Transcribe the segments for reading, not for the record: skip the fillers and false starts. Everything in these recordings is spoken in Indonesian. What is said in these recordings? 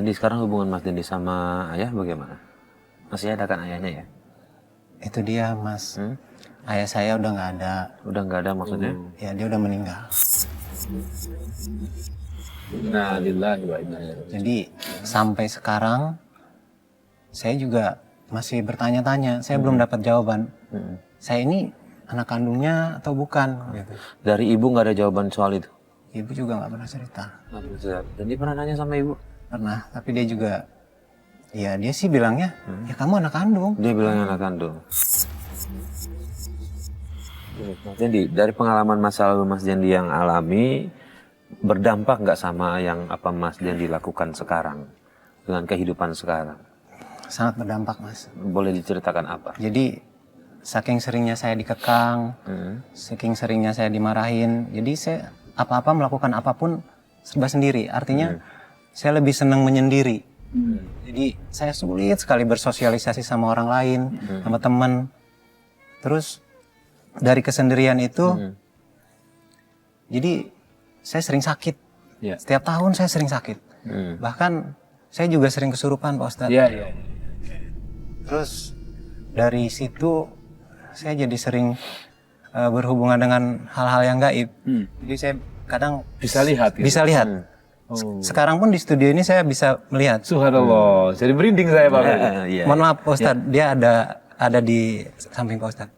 Dendi, sekarang hubungan Mas Dendi sama ayah bagaimana? Masih ada kan ayahnya ya? Itu dia Mas, ayah saya udah nggak ada. Udah nggak ada maksudnya? Ya dia udah meninggal. Nah, lillahi wa inna ilaihi raji'un. Jadi sampai sekarang saya juga masih bertanya-tanya. Saya belum dapat jawaban. Saya ini anak kandungnya atau bukan? Gitu. Dari ibu nggak ada jawaban soal itu? Ibu juga nggak pernah cerita. Dendi pernah nanya sama ibu? Pernah, tapi dia juga, ya dia sih bilangnya, ya kamu anak kandung. Dia bilang anak kandung. Mas Dendi, dari pengalaman masa lalu Mas Dendi yang alami, berdampak nggak sama yang apa Mas Dendi lakukan sekarang dengan kehidupan sekarang? Sangat berdampak Mas. Boleh diceritakan apa? Jadi saking seringnya saya dikekang, saking seringnya saya dimarahin, jadi saya apa-apa melakukan apapun serba sendiri. Artinya saya lebih senang menyendiri. Jadi saya sulit sekali bersosialisasi sama orang lain, sama teman. Terus dari kesendirian itu, jadi saya sering sakit. Ya. Setiap tahun saya sering sakit. Bahkan saya juga sering kesurupan Pak Ustadz. Iya. Terus dari situ saya jadi sering berhubungan dengan hal-hal yang gaib. Jadi saya kadang Bisa lihat gitu? bisa lihat. Sekarang pun di studio ini saya bisa melihat. Subhanallah. Jadi merinding saya Pak. Iya. Mohon maaf Pak Ustadz, dia ada di samping Pak Ustadz.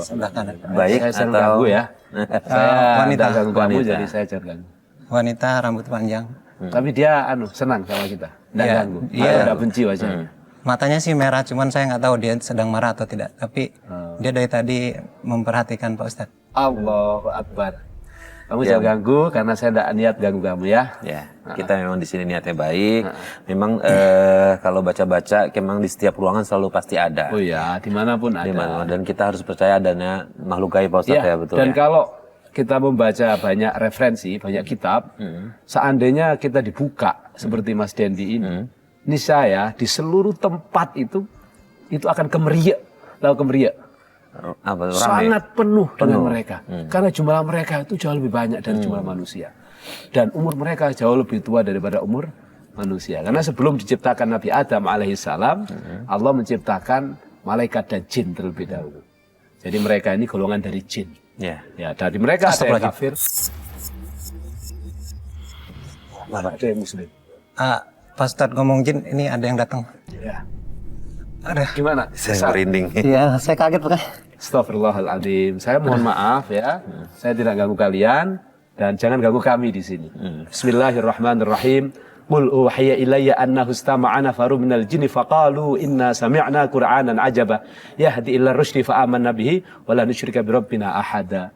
Sebelah kanan. Baik Saya sering atau ganggu ya. Saya wanita. tidak ganggu kamu, Wanita. jadi saya jangan ganggu. Wanita rambut panjang. Tapi dia senang sama kita. Tidak Iya, ganggu. iya. Tidak benci wajahnya. Matanya sih merah, cuman saya nggak tahu dia sedang marah atau tidak. Tapi dia dari tadi memperhatikan Pak Ustadz. Allahu Akbar. Kamu jangan ganggu karena saya tidak niat ganggu kamu ya. Ya, kita memang di sini niatnya baik. Memang kalau baca-baca, memang di setiap ruangan selalu pasti ada. Oh ya, dimanapun ada. Dimana, dan kita harus percaya adanya makhluk gaib Pak Ustadz ya, betul dan ya. kalau kita membaca banyak referensi, banyak kitab, seandainya kita dibuka seperti Mas Dendi ini, niscaya di seluruh tempat itu akan kemeriak, tahu kemeriak. Apa, rame? Sangat penuh dengan mereka. Karena jumlah mereka itu jauh lebih banyak dari jumlah manusia. Dan umur mereka jauh lebih tua daripada umur manusia. Karena sebelum diciptakan Nabi Adam alaihissalam, Allah menciptakan malaikat dan jin terlebih dahulu. Jadi mereka ini golongan dari jin. Ya. Ya, dari mereka ada yang kafir. Ada yang muslim. Pak Ustadz ngomong jin, ini ada yang datang. Ya. Ada. Gimana? Saya merinding. Iya, saya kaget Pak. Astagfirullahaladzim. Saya mohon maaf ya. Saya tidak ganggu kalian dan jangan ganggu kami di sini. Bismillahirrahmanirrahim. Qul uhiya ilayya annahu istama'a nafaru minal jinni faqalu inna sami'na qur'anan ajaba yahdi ila rusydi fa amanna bihi wa la nusyrika bi rabbina ahada.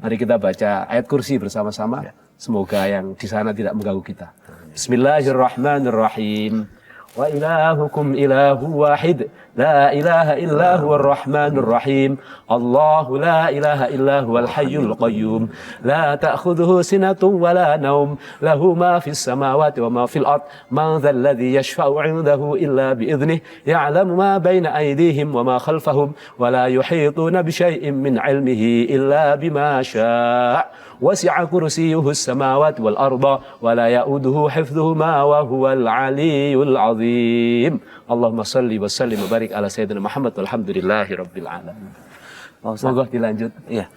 Mari kita baca ayat kursi bersama-sama. Semoga yang di sana tidak mengganggu kita. Bismillahirrahmanirrahim. Wa ilahukum ilahu wahid la ilaha illa huwa ar-rahmanur rahim Allahu la ilaha illa huwal hayyul qayyum la ta'khudhuhu sinatun wa la nawm lahu ma fis samawati wa ma fil ard man dhal ladzi yashfa'u 'indahu illa bi idhnihi ya'lamu ma bayna aydihim wa ma khalfahum wa la yuhituna bi shay'in min 'ilmihi illa bima syaa' wasi'a kursiyyuhu as-samawati wal arda wa la ya'uduhu hifdhuhuma wa huwal 'aliyyul 'azim. Allahumma shalli wa sallim wa barik ala sayyidina Muhammad walhamdulillahi rabbil alamin. Pak Ustadz, Semoga dilanjut. Iya.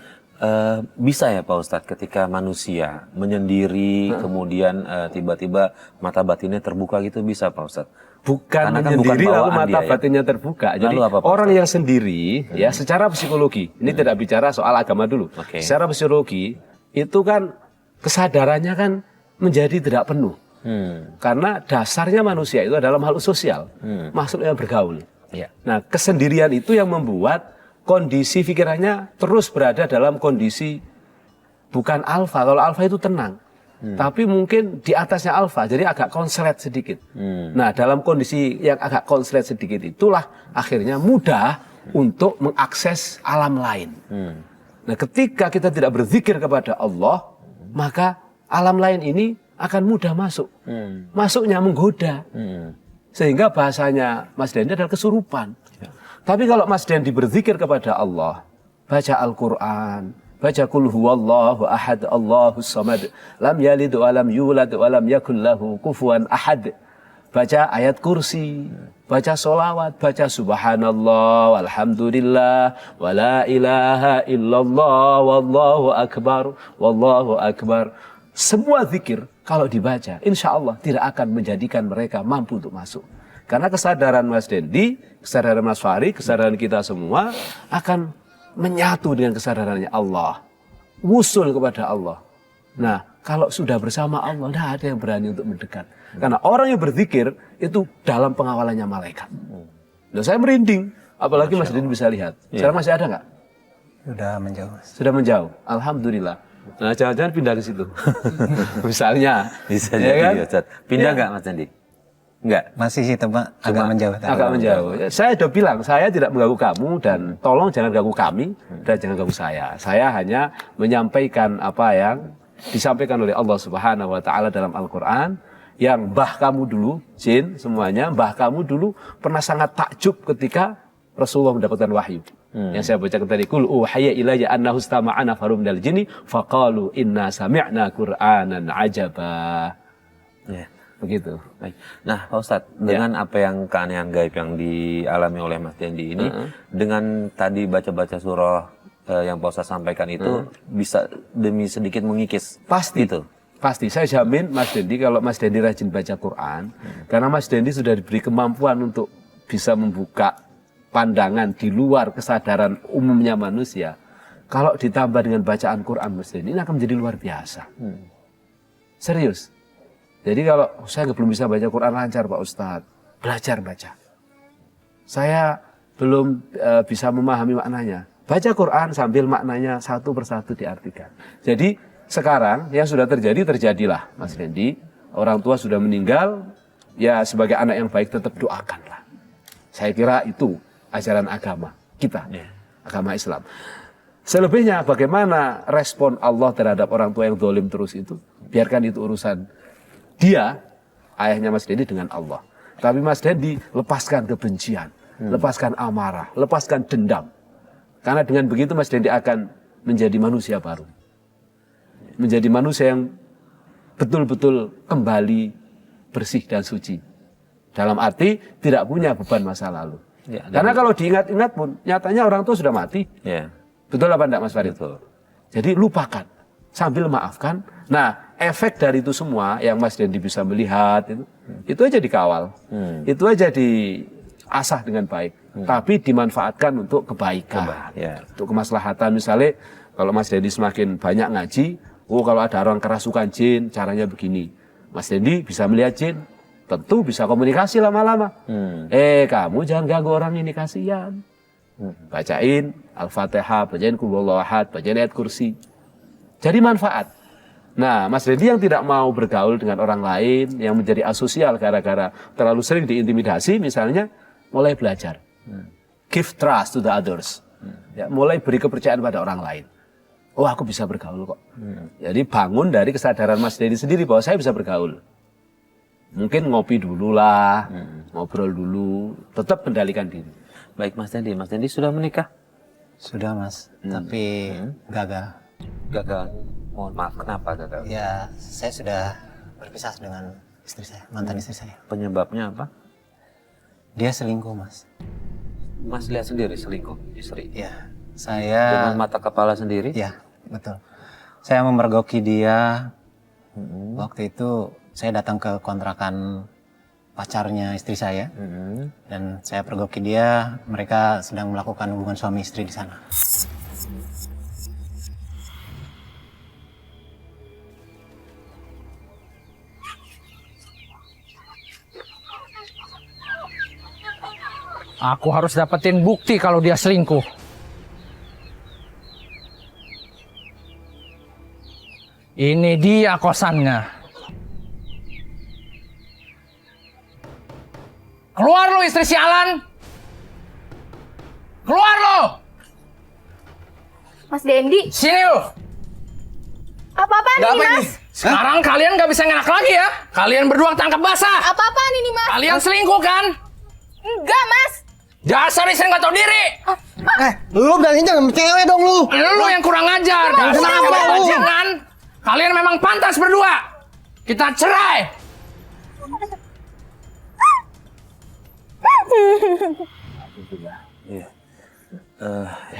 Bisa ya Pak Ustadz ketika manusia menyendiri kemudian tiba-tiba mata batinnya terbuka gitu, bisa Pak Ustadz? Bukan Karena kan menyendiri bukan lalu bawaan mata dia, ya. batinnya terbuka. Jadi Lalu apa, Pak orang Ustadz? yang sendiri ya secara psikologi, ini tidak bicara soal agama dulu. Oke. Secara psikologi itu kan kesadarannya kan menjadi tidak penuh. Karena dasarnya manusia itu adalah makhluk sosial, makhluk yang bergaul. Iya. Nah, kesendirian itu yang membuat kondisi pikirannya terus berada dalam kondisi bukan alfa. Kalau alfa itu tenang, tapi mungkin di atasnya alfa, jadi agak konslet sedikit. Nah, dalam kondisi yang agak konslet sedikit itulah akhirnya mudah untuk mengakses alam lain. Nah, ketika kita tidak berzikir kepada Allah, maka alam lain ini akan mudah masuk. Masuknya menggoda. Sehingga bahasanya Mas Dendi adalah kesurupan. Tapi kalau Mas Dendi berzikir kepada Allah, baca Al-Quran, Baca qul huwallahu ahad, Allahus samad, lam yalid wa lam yulad wa lam yakul lahu kufuwan ahad. Baca ayat kursi, baca solawat, baca subhanallah, walhamdulillah, wa la ilaha illallah, wallahu akbar. Semua zikir kalau dibaca, insya Allah tidak akan menjadikan mereka mampu untuk masuk. Karena kesadaran Mas Dendi, kesadaran Mas Fahri, kesadaran kita semua akan menyatu dengan kesadarannya Allah. Wusul kepada Allah. Nah, kalau sudah bersama Allah, tidak ada yang berani untuk mendekat. Karena orang yang berzikir itu dalam pengawalannya malaikat. Nah, saya merinding. Apalagi Mas Dendi bisa lihat. Sekarang masih ada nggak? Sudah menjauh. Sudah menjauh. Alhamdulillah. Nah, jangan-jangan pindah ke situ. Misalnya. Bisa ya jadi kan? Ustaz. Pindah nggak Mas Dendi? Enggak. Masih sih Pak, agak menjauh. Agak menjauh. Saya sudah bilang, saya tidak mengganggu kamu dan tolong jangan ganggu kami dan jangan ganggu saya. Saya hanya menyampaikan apa yang disampaikan oleh Allah Subhanahu wa taala dalam Al-Qur'an, yang mbah kamu dulu, jin semuanya, mbah kamu dulu pernah sangat takjub ketika Rasulullah mendapatkan wahyu. Yang saya bacakan tadi, qul uhiya ilayya annahu istama'a nafarun minal jinni faqalu inna sami'na qur'anan ajaba. Ya. Begitu. Baik. Nah, Pak Ustadz, dengan apa yang keanehan gaib yang dialami oleh Mas Dendi ini, dengan tadi baca-baca surah yang Pak Ustadz sampaikan itu, bisa demi sedikit mengikis. Pasti itu. Pasti. Saya jamin Mas Dendi, kalau Mas Dendi rajin baca Quran, karena Mas Dendi sudah diberi kemampuan untuk bisa membuka pandangan di luar kesadaran umumnya manusia. Kalau ditambah dengan bacaan Quran Mas Dendi, ini akan menjadi luar biasa. Serius. Jadi kalau saya belum bisa baca Quran lancar Pak Ustadz, belajar baca. Saya belum bisa memahami maknanya. Baca Quran sambil maknanya satu persatu diartikan. Jadi sekarang yang sudah terjadi, terjadilah Mas Dendi. Orang tua sudah meninggal, ya sebagai anak yang baik tetap doakanlah. Saya kira itu ajaran agama kita, agama Islam. Selebihnya bagaimana respon Allah terhadap orang tua yang zalim terus itu, biarkan itu urusan dia, ayahnya Mas Dendi dengan Allah. Tapi Mas Dendi lepaskan kebencian, lepaskan amarah, lepaskan dendam. Karena dengan begitu Mas Dendi akan menjadi manusia baru. Menjadi manusia yang betul-betul kembali bersih dan suci. Dalam arti tidak punya beban masa lalu. Ya, karena kalau diingat-ingat pun, nyatanya orang tua sudah mati. Ya. Betul apa enggak Mas Farid? Betul. Jadi lupakan, sambil maafkan. Nah, efek dari itu semua yang Mas Dendi bisa melihat, itu aja dikawal. Itu aja diasah dengan baik. Tapi dimanfaatkan untuk kebaikan, untuk kemaslahatan. Misalnya, kalau Mas Dendi semakin banyak ngaji, kalau ada orang kerasukan jin, caranya begini. Mas Dendi bisa melihat jin, tentu bisa komunikasi lama-lama. Kamu jangan ganggu orang ini, kasihan. Bacain Al-Fatihah, bacain Qul Huwallahu Ahad, bacain ayat kursi. Jadi manfaat. Nah, Mas Dendi yang tidak mau bergaul dengan orang lain, yang menjadi asosial gara-gara terlalu sering diintimidasi, misalnya, mulai belajar. Give trust to the others. Ya, mulai beri kepercayaan pada orang lain. Oh, aku bisa bergaul kok. Jadi bangun dari kesadaran Mas Dendi sendiri bahwa saya bisa bergaul. Mungkin ngopi dulu lah, ngobrol dulu, tetap kendalikan diri. Baik Mas Dendi sudah menikah? Sudah Mas, tapi gagal. Gagal. Mohon maaf, kenapa gagal? Ya, saya sudah berpisah dengan istri saya, mantan istri saya. Penyebabnya apa? Dia selingkuh Mas. Mas lihat sendiri selingkuh istri? Ya, saya... Dengan mata kepala sendiri? Ya, betul. Saya memergoki dia. Waktu itu saya datang ke kontrakan pacarnya istri saya. Dan saya pergoki dia, mereka sedang melakukan hubungan suami istri di sana. Aku harus dapetin bukti kalau dia selingkuh. Ini dia kosannya. Keluar lo istri sialan! Keluar lo! Mas Dendi, Sini lo! apa-apaan ini Mas? Sekarang kalian gak bisa ngelak lagi ya? Kalian berdua tangkap basah! Apa-apaan ini Mas? Kalian selingkuh kan? Enggak Mas. Dasar istri nggak tahu diri. Lu berani jangan cewek dong lu. Lu yang kurang ajar. Dasar kenapa cewek lu? bajingan. Kalian memang pantas berdua. Kita cerai. Iya.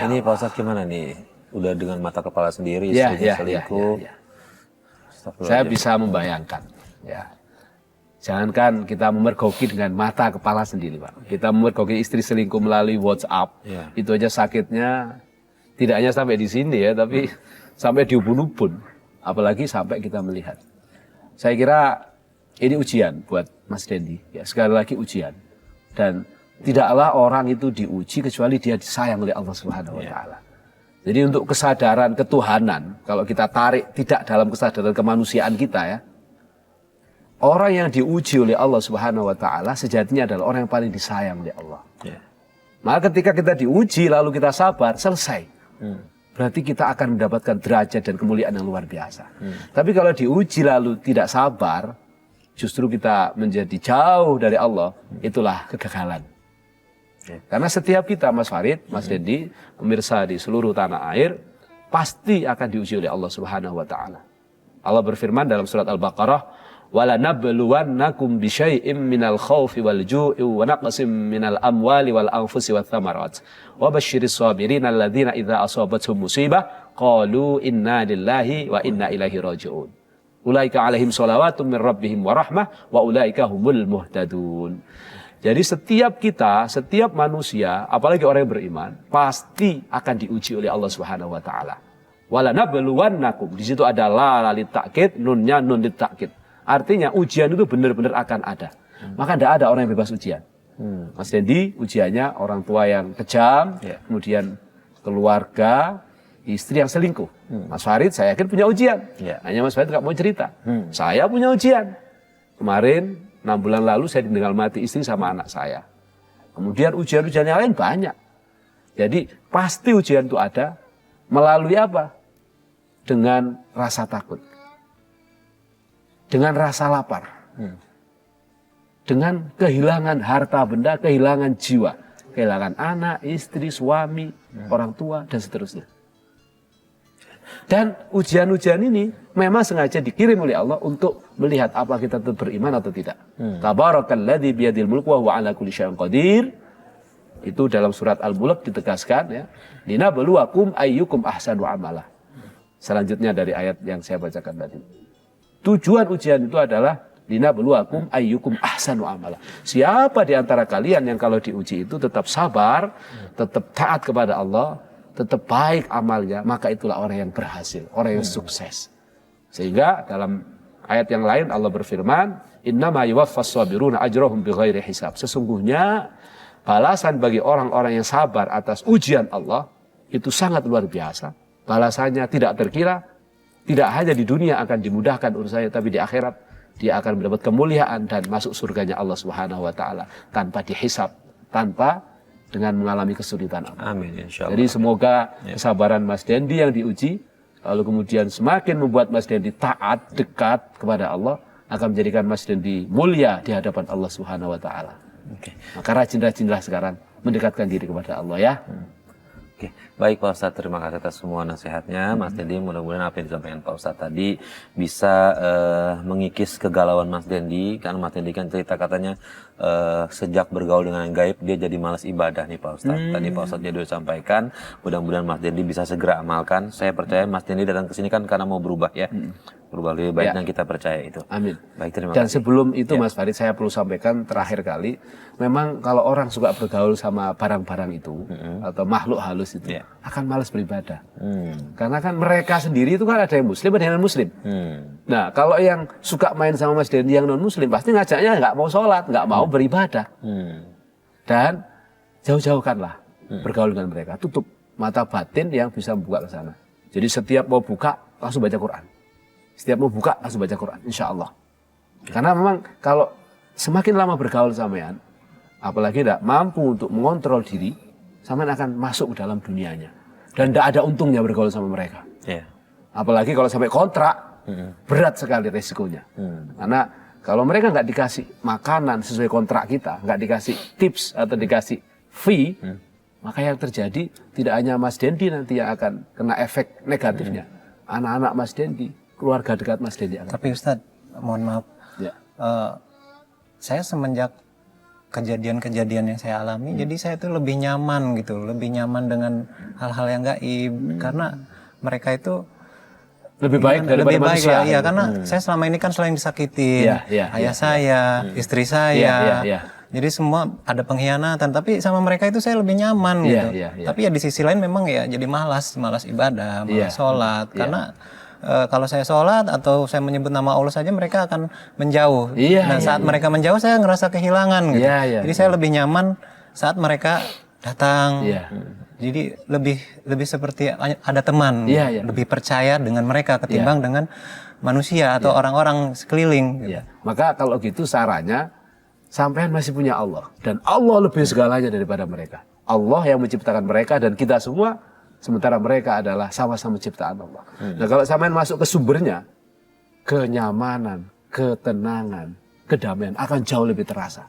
Ini Pak Ustadz gimana nih? Udah dengan mata kepala sendiri, Ya, istrinya ya, selingkuh. ya. Saya bisa membayangkan, ya. Jangankan kita memergoki dengan mata kepala sendiri, Pak. Kita memergoki istri selingkuh melalui WhatsApp. Ya. Itu aja sakitnya tidak hanya sampai di sini ya, tapi sampai di ubun-ubun. Apalagi sampai kita melihat. Saya kira ini ujian buat Mas Dendi. Ya, sekali lagi ujian. Dan tidaklah orang itu diuji kecuali dia disayang oleh Allah Subhanahu wa taala. Jadi untuk kesadaran ketuhanan, kalau kita tarik tidak dalam kesadaran kemanusiaan kita ya, orang yang diuji oleh Allah Subhanahu wa taala sejatinya adalah orang yang paling disayang oleh Allah. Ya. Maka ketika kita diuji lalu kita sabar, selesai. Berarti kita akan mendapatkan derajat dan kemuliaan yang luar biasa. Tapi kalau diuji lalu tidak sabar, justru kita menjadi jauh dari Allah, itulah kegagalan. Karena setiap kita, Mas Farid, Mas Dendi, pemirsa di seluruh tanah air, pasti akan diuji oleh Allah Subhanahu wa taala. Allah berfirman dalam surat Al-Baqarah, "Wala nabluwannakum bisyai'im minal khaufi wal ju'i wa naqsim minal amwali wal anfusi wath thamarat. Wa basyiris sabirin alladzina idza asabatuhum musibah qalu inna lillahi wa inna ilaihi raji'un. Ulaika 'alaihim shalawatun min rabbihim wa rahmah wa ulaika humul muhtadun." Jadi setiap kita, setiap manusia, apalagi orang yang beriman, pasti akan diuji oleh Allah Subhanahu wa taala. Wala nabluwannakum. Di situ ada la lit ta'kid, nunnya nun lit ta'kid. Artinya ujian itu benar-benar akan ada. Maka tidak ada orang yang bebas ujian. Mas Dendi, ujiannya orang tua yang kejam, kemudian keluarga, istri yang selingkuh. Mas Farid, saya yakin punya ujian. Hanya Mas Farid nggak mau cerita. Saya punya ujian. Kemarin 6 bulan lalu saya ditinggal mati istri sama anak saya. Kemudian ujian-ujian yang lain banyak. Jadi pasti ujian itu ada melalui apa? Dengan rasa takut. Dengan rasa lapar. Dengan kehilangan harta benda, kehilangan jiwa. Kehilangan anak, istri, suami, orang tua, dan seterusnya. Dan ujian-ujian ini memang sengaja dikirim oleh Allah untuk melihat apa kita tetap beriman atau tidak. Tabarakalladzi biyadil mulku wa huwa ala kulli syai'in qadir. Itu dalam surat Al-Mulk ditegaskan ya. Linabluwakum ayyukum ahsanu amala. Selanjutnya dari ayat yang saya bacakan tadi. Tujuan ujian itu adalah linabluwakum ayyukum ahsanu amala. Siapa di antara kalian yang kalau diuji itu tetap sabar, tetap taat kepada Allah, tetap baik amalnya, maka itulah orang yang berhasil, orang yang sukses. Sehingga dalam ayat yang lain Allah berfirman, "Innama yuwaffas sabiruna ajrahum bighairi hisab." Sesungguhnya balasan bagi orang-orang yang sabar atas ujian Allah itu sangat luar biasa. Balasannya tidak terkira, tidak hanya di dunia akan dimudahkan urusannya, tapi di akhirat dia akan mendapat kemuliaan dan masuk surganya Allah Subhanahu wa taala tanpa dihisab, tanpa dengan mengalami kesulitan. Amin, insya Allah. Jadi semoga kesabaran Mas Dendi yang diuji, lalu kemudian semakin membuat Mas Dendi taat, dekat kepada Allah, akan menjadikan Mas Dendi mulia di hadapan Allah Subhanahu wa taala. Maka rajin-rajinlah sekarang mendekatkan diri kepada Allah ya. Oke, baik Pak Ustadz, terima kasih atas semua nasihatnya. Mas Dendi, mudah-mudahan apa yang disampaikan Pak Ustadz tadi bisa mengikis kegalauan Mas Dendi. Karena Mas Dendi kan cerita katanya sejak bergaul dengan yang gaib, dia jadi malas ibadah nih Pak Ustadz. Tadi Pak Ustadz jadi sampaikan, mudah-mudahan Mas Dendi bisa segera amalkan. Saya percaya Mas Dendi datang ke sini kan karena mau berubah ya. Berubah lebih baik dan kita percaya itu. Amin. Baik, terima Dan kasih. sebelum itu Mas Farid, saya perlu sampaikan terakhir kali, memang kalau orang suka bergaul sama barang-barang itu atau makhluk halus itu akan malas beribadah. Karena kan mereka sendiri itu kan ada yang muslim, ada yang non muslim. Nah, kalau yang suka main sama Mas Dendi yang non muslim pasti ngajaknya nggak mau sholat, nggak mau beribadah. Dan jauh-jauhkanlah bergaul dengan mereka. Tutup mata batin yang bisa membuka ke sana. Jadi setiap mau buka langsung baca Quran. Setiap mau buka langsung baca Quran, insya Allah. Karena memang kalau semakin lama bergaul sampean, apalagi tidak mampu untuk mengontrol diri, sampean akan masuk ke dalam dunianya. Dan tidak ada untungnya bergaul sama mereka. Apalagi kalau sampai kontrak, berat sekali resikonya. Karena kalau mereka nggak dikasih makanan sesuai kontrak kita, nggak dikasih tips atau dikasih maka yang terjadi tidak hanya Mas Dendi nanti yang akan kena efek negatifnya. Anak-anak Mas Dendi, keluarga dekat Mas Dendi. Tapi Ustadz, mohon maaf, Ya. saya semenjak kejadian-kejadian yang saya alami, jadi saya itu lebih nyaman gitu, lebih nyaman dengan hal-hal yang gaib, karena mereka itu Lebih baik daripada lebih baik manusia. ya, iya, karena saya selama ini kan selain disakitin, ayah saya, istri saya, jadi semua ada pengkhianatan, tapi sama mereka itu saya lebih nyaman gitu. Tapi ya di sisi lain memang ya jadi malas ibadah, malas sholat, karena kalau saya sholat atau saya menyebut nama Allah saja mereka akan menjauh. Dan saat mereka menjauh saya ngerasa kehilangan gitu. Jadi saya lebih nyaman saat mereka datang. Jadi lebih seperti ada teman, lebih percaya dengan mereka ketimbang dengan manusia atau orang-orang sekeliling. Gitu. Maka kalau gitu sarannya, sampean masih punya Allah dan Allah lebih segalanya daripada mereka. Allah yang menciptakan mereka dan kita semua, sementara mereka adalah sama-sama ciptaan Allah. Nah kalau sampean masuk ke sumbernya, kenyamanan, ketenangan, kedamaian akan jauh lebih terasa.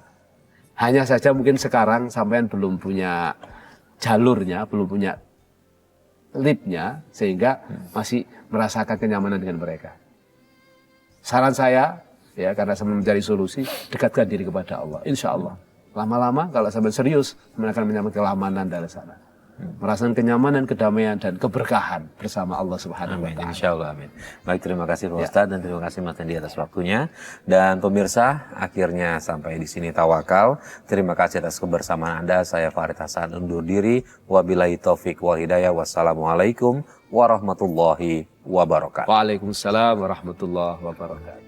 Hanya saja mungkin sekarang sampean belum punya jalurnya, belum punya lipnya, sehingga masih merasakan kenyamanan dengan mereka. Saran saya, ya karena sampai mencari solusi, dekatkan diri kepada Allah. Insya Allah. Lama-lama kalau sampai serius, mereka akan menyambut kelamanan dari sana. Merasakan kenyamanan, kedamaian, dan keberkahan bersama Allah Subhanahu wa Ta'ala. Insya Allah, amin. Baik, terima kasih Pak Ustadz dan terima kasih Mas Dendi atas waktunya. Dan pemirsa, akhirnya sampai di sini Tawakal. Terima kasih atas kebersamaan Anda. Saya Farid Hasan undur diri. Wabillahi taufik wal hidayah. Wassalamualaikum warahmatullahi wabarakatuh. Waalaikumsalam warahmatullahi wabarakatuh.